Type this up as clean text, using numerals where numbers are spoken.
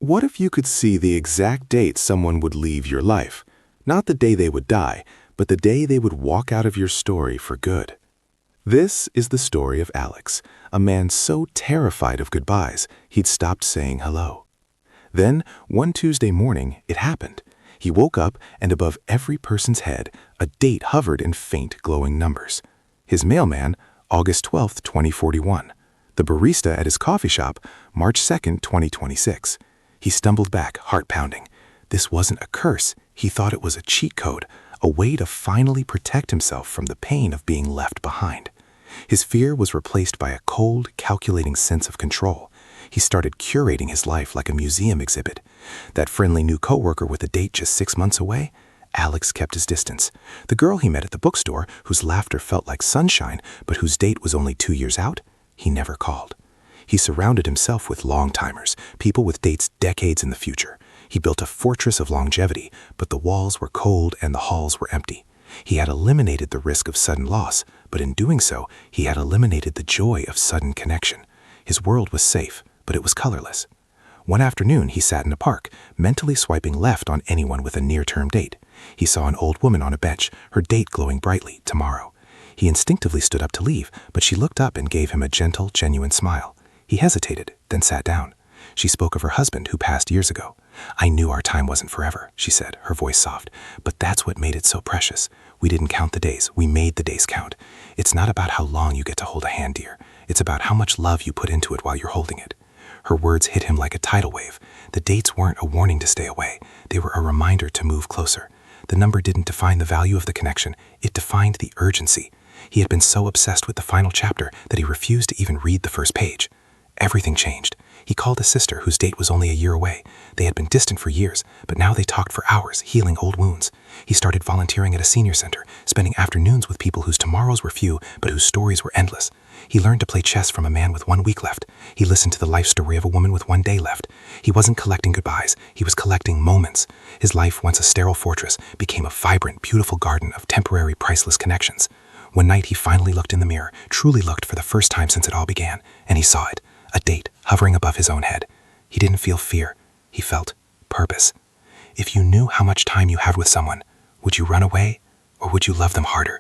What if you could see the exact date someone would leave your life? Not the day they would die, but the day they would walk out of your story for good. This is the story of Alex, a man so terrified of goodbyes, he'd stopped saying hello. Then, one Tuesday morning, it happened. He woke up, and above every person's head, a date hovered in faint, glowing numbers. His mailman, August 12, 2041. The barista at his coffee shop, March 2, 2026. He stumbled back, heart pounding. This wasn't a curse. He thought it was a cheat code, a way to finally protect himself from the pain of being left behind. His fear was replaced by a cold, calculating sense of control. He started curating his life like a museum exhibit. That friendly new coworker with a date just 6 months away? Alex kept his distance. The girl he met at the bookstore, whose laughter felt like sunshine, but whose date was only 2 years out? He never called. He surrounded himself with long-timers, people with dates decades in the future. He built a fortress of longevity, but the walls were cold and the halls were empty. He had eliminated the risk of sudden loss, but in doing so, he had eliminated the joy of sudden connection. His world was safe, but it was colorless. One afternoon, he sat in a park, mentally swiping left on anyone with a near-term date. He saw an old woman on a bench, her date glowing brightly, tomorrow. He instinctively stood up to leave, but she looked up and gave him a gentle, genuine smile. He hesitated, then sat down. She spoke of her husband who passed years ago. "I knew our time wasn't forever," she said, her voice soft. "But that's what made it so precious. We didn't count the days. We made the days count. It's not about how long you get to hold a hand, dear. It's about how much love you put into it while you're holding it." Her words hit him like a tidal wave. The dates weren't a warning to stay away. They were a reminder to move closer. The number didn't define the value of the connection. It defined the urgency. He had been so obsessed with the final chapter that he refused to even read the first page. Everything changed. He called a sister whose date was only a year away. They had been distant for years, but now they talked for hours, healing old wounds. He started volunteering at a senior center, spending afternoons with people whose tomorrows were few, but whose stories were endless. He learned to play chess from a man with 1 week left. He listened to the life story of a woman with 1 day left. He wasn't collecting goodbyes. He was collecting moments. His life, once a sterile fortress, became a vibrant, beautiful garden of temporary, priceless connections. One night, he finally looked in the mirror, truly looked for the first time since it all began, and he saw it. A date hovering above his own head. He didn't feel fear. He felt purpose. If you knew how much time you had with someone, would you run away or would you love them harder?